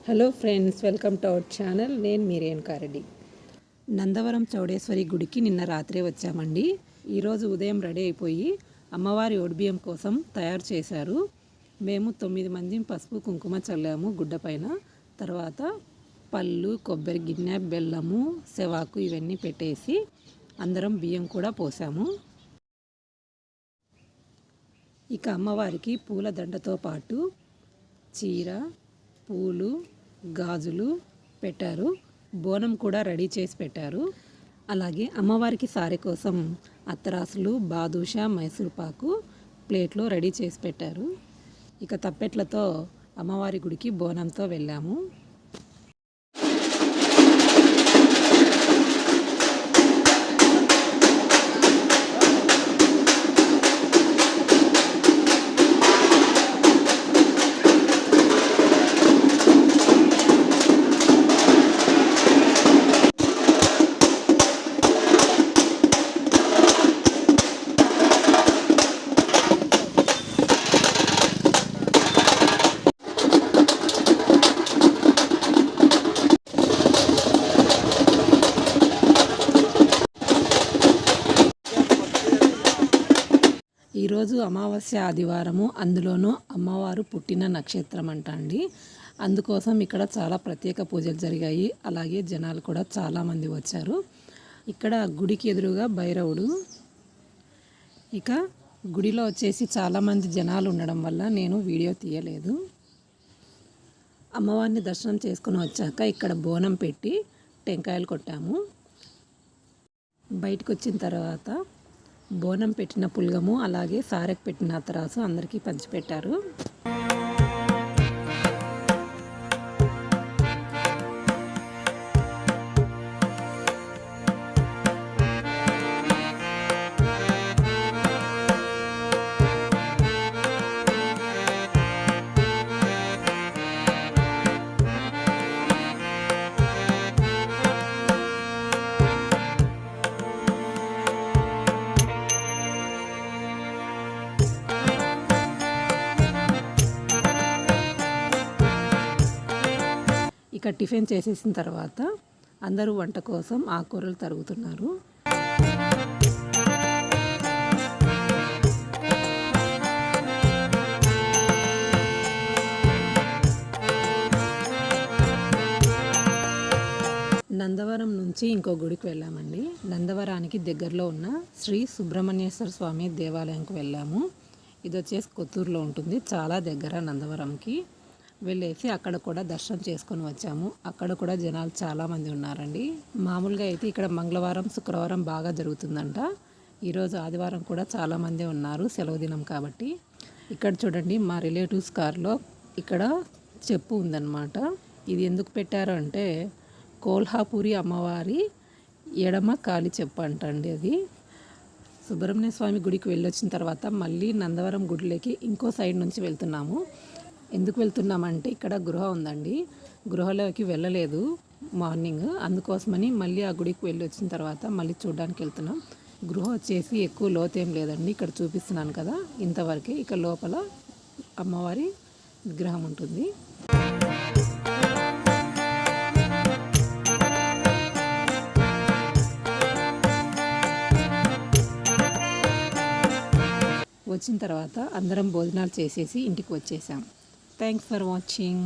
Hello friends, welcome to our channel. నేను మీ రేణుకారెడ్డి. నందవరం చౌడేశ్వరి గుడికి నిన్న రాత్రే వచ్చామండి. ఈరోజు ఉదయం రెడీ అయిపోయి అమ్మవారి ఒడిబియ్యం కోసం తయారు చేశారు. మేము 9 మంది పసుపు కుంకుమ చల్లాము గుడ్డ పైన. తర్వాత పళ్ళు, కొబ్బరి గిన్నె, బెల్లము, సెవాకు ఇవన్నీ పెట్టేసి అందరం బియ్యం కూడా పోసాము. ఇక అమ్మవారికి పూల దండతో పాటు చీర, పూలు, గాజులు పెట్టారు. బోనం కూడా రెడీ చేసి పెట్టారు. అలాగే అమ్మవారికి సారె కోసం అత్తరాసులు, బాదుషా, మైసూర్పాకు ప్లేట్లో రెడీ చేసి పెట్టారు. ఇక తప్పెట్లతో అమ్మవారి గుడికి బోనంతో వెళ్ళాము. ఈరోజు అమావాస్య ఆదివారము, అందులోనూ అమ్మవారు పుట్టిన నక్షత్రం అంట అండి. అందుకోసం ఇక్కడ చాలా ప్రత్యేక పూజలు జరిగాయి. అలాగే జనాలు కూడా చాలామంది వచ్చారు. ఇక్కడ గుడికి ఎదురుగా భైరవుడు. ఇక గుడిలో వచ్చేసి చాలామంది జనాలు ఉండడం వల్ల నేను వీడియో తీయలేదు. అమ్మవారిని దర్శనం చేసుకుని వచ్చాక ఇక్కడ బోనం పెట్టి టెంకాయలు కొట్టాము. బయటకు వచ్చిన తర్వాత బోనం పెట్టిన పుల్గము, అలాగే సారెకు పెట్టిన అత్తరాసు అందరికీ పంచిపెట్టారు. ఇక టిఫిన్ చేసేసిన తర్వాత అందరూ వంట కోసం ఆకుకూరలు తరుగుతున్నారు. నందవరం నుంచి ఇంకో గుడికి వెళ్ళామండి. నందవరానికి దగ్గరలో ఉన్న శ్రీ సుబ్రహ్మణ్యేశ్వర స్వామి దేవాలయంకి వెళ్ళాము. ఇది వచ్చేసి కొత్తూరులో ఉంటుంది, చాలా దగ్గర నందవరంకి. వెళ్ళేసి అక్కడ కూడా దర్శనం చేసుకొని వచ్చాము. అక్కడ కూడా జనాలు చాలామంది ఉన్నారండి. మామూలుగా అయితే ఇక్కడ మంగళవారం, శుక్రవారం బాగా జరుగుతుందంట. ఈరోజు ఆదివారం కూడా చాలామంది ఉన్నారు, సెలవు దినం కాబట్టి. ఇక్కడ చూడండి, మా రిలేటివ్స్ కార్లో ఇక్కడ చెప్పు ఉందన్నమాట. ఇది ఎందుకు పెట్టారు అంటే కోల్హాపూరి అమ్మవారి ఎడమ కాలి చెప్పు అంటండి. అది సుబ్రహ్మణ్య స్వామి గుడికి వెళ్ళొచ్చిన తర్వాత మళ్ళీ నందవరం గుడిలోకి ఇంకో సైడ్ నుంచి వెళ్తున్నాము. ఎందుకు వెళ్తున్నామంటే ఇక్కడ గృహ ఉందండి. గృహలోకి వెళ్ళలేదు మార్నింగ్, అందుకోసమని మళ్ళీ ఆ గుడికి వెళ్ళి వచ్చిన తర్వాత మళ్ళీ చూడడానికి వెళ్తున్నాం. గృహ వచ్చేసి ఎక్కువ లోతేం లేదండి, ఇక్కడ చూపిస్తున్నాను కదా ఇంతవరకే. ఇక లోపల అమ్మవారి విగ్రహం ఉంటుంది. వచ్చిన తర్వాత అందరం భోజనాలు చేసేసి ఇంటికి వచ్చేసాం. Thanks for watching.